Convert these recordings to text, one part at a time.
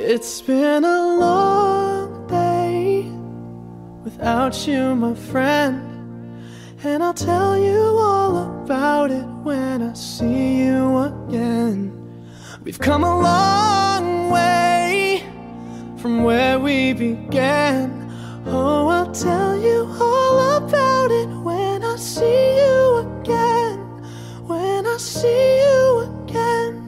It's been a long day without you, my friend, and I'll tell you all about it when I see you again. We've come a long way from where we began. Oh, I'll tell you all about it when I see you again. When I see you again.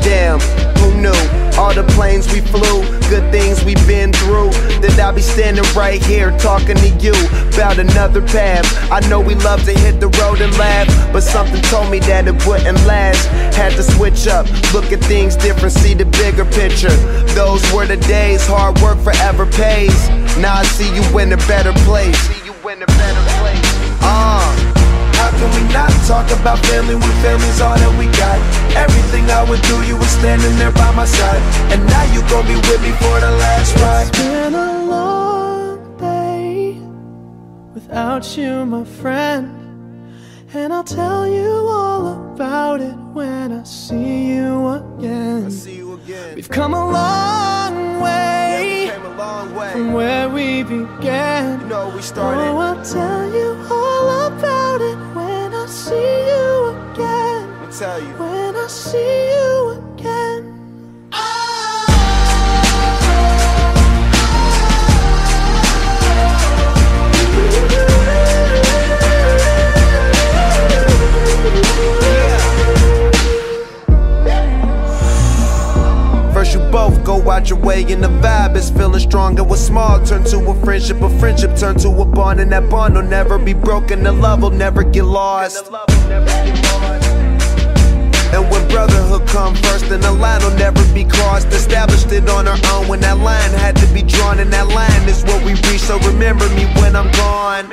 Damn, who knew? All the planes we flew, good things we've been through, that I'll be standing right here talking to you about another path. I know we love to hit the road and laugh, but something told me that it wouldn't last. Had to switch up, look at things different, see the bigger picture. Those were the days, hard work forever pays. Now I see you in a better place. How can we not talk about family when family's all that we got? Everything I would do, you were standing there by my side, and now you gon' be with me for the last ride. It's been a long day without you, my friend, and I'll tell you all about it when I see you again. We've come a long way, from where we began. You know we started. Oh, I'll tell you all about it when I see you again. I'll tell you. When I see you again. First you both go out your way and the vibe is feeling strong, and what's small turn to a friendship turn to a bond, and that bond will never be broken, the love will never get lost. And when brotherhood come first, then the line will never be crossed. Established it on our own when that line had to be drawn, and that line is what we reach, so remember me when I'm gone.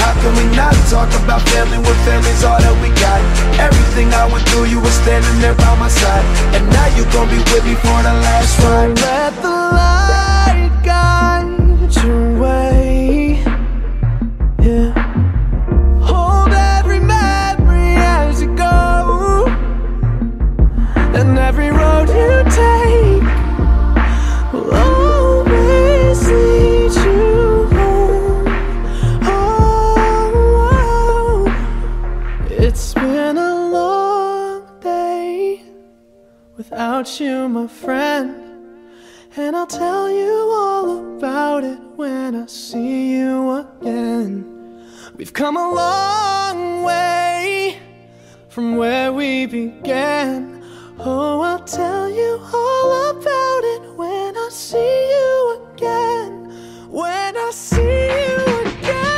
How can we not talk about family when family's all that we got? Everything I went through, you were standing there by my side, and now you gon' be with me for the last ride. Let the light guide your way, yeah. Hold every memory as you go, and every road you take will always lead you home. Oh, it's been a long day without you, my friend, and I'll tell you all about it when I see you again. We've come a long way from where we began. Oh, I'll tell you all about it when I see you again. When I see you again.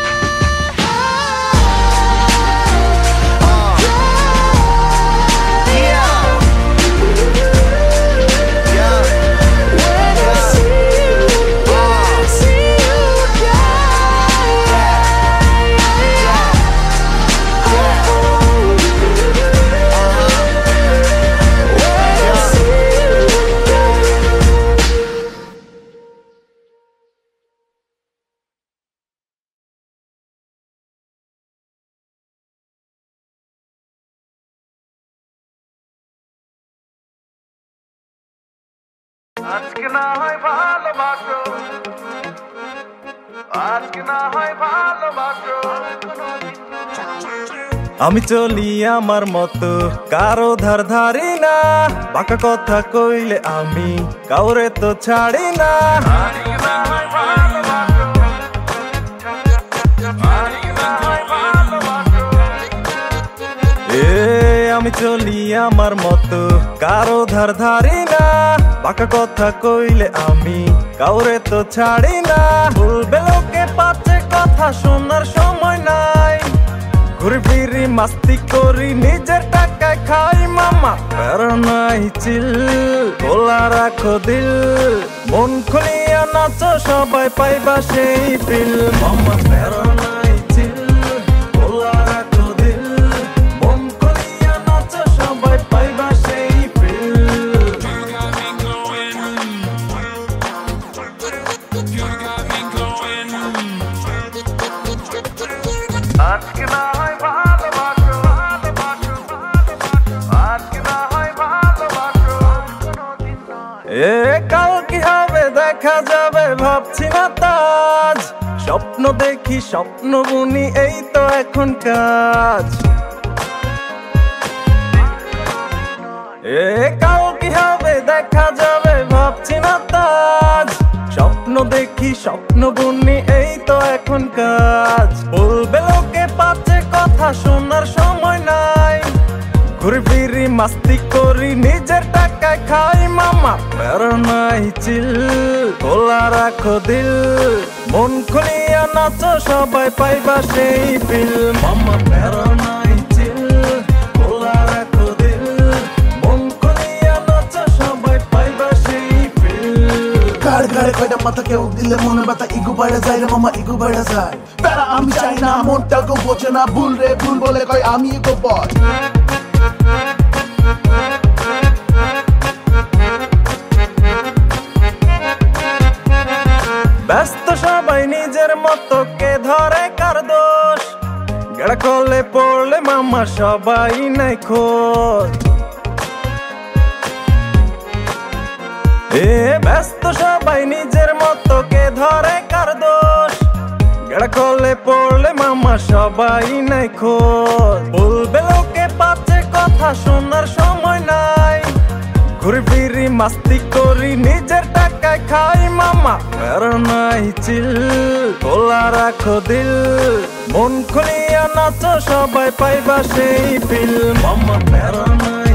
আমি চলি আমার মতো কারো ধার ধারি না, বাঁকা কথা কইলে আমি কাউরে তো ছাড়ি না। আমি চলি আমার মতো কারো ধার ধারি না, বাঁকা কথা কইলে আমি কাউরে তো ছাড়ি না। বলবে লোকে পাচ্ছে কথা শোনার সময় নাই, ঘুরে ফিরি মাস্তি করি নিজের টাকায় খাই মামা। প্যারা নাই চিল, খোলা রাখো দিল, মন খুলিয়া নাচো সবাই পাইবা সেই ফিল। মামা প্যারা নাই চিল, খোলা রাখো দিল, মন খুলিয়া নাচো সবাই পাইবা সেই ফিল। আজকে না হয় ভালোবাসো, আজকে না হয় দেখা যাবে ভাবছি না তাজ স্বপ্ন দেখি স্বপ্ন বুনি এই তো এখন কাজ কাল কি হবে দেখা যাবে ভাবছি না তাজ স্বপ্ন দেখি স্বপ্ন বুনি এই তো এখন কাজ বলবে লোকে পাচ্ছে কথা শোনার সময় নাই ঘুরে ফিরি মাস্তি করি নিজের টাকায় খাই মামা প্যারা নাই চিল খোলা রাখো দিল মন খুলিয়া নাচো সবাই পাইবা সেই ফিল মামা প্যারা নাই চিল খোলা রাখো দিল মন খুলিয়া নাচো সবাই পাইবা সেই ফিল কার ঘরে কয়টা মাথা কেউ দিলে মনে ব্যথা ইগো বাইরে যায় রে মামা ইগো বাইরে যায় প্যারা আমি চাই না মনটা গো বোঝে না ভুল রে ভুল বলে কয় আমি গো বল ব্যস্ত সবাই নিজের মতো কে ধরে কার দোষ গেড়া কলে পড়লে মামা সবাই নাই খোঁজ ব্যস্ত সবাই নিজের মতো কে ধরে কার দোষ গেড়া কলে পড়লে মামা সবাই নাই খোঁজ বলবে লোকে পাচ্ছে কথা শোনার সময় নাই ঘুরে ফিরি মাস্তি করি নিজের টাকায় খাই মামা প্যারা নাই চিল খোলা রাখো দিল মন খুলিয়া নাচো সবাই পাইবা সেই ফিল মামা প্যারা নাই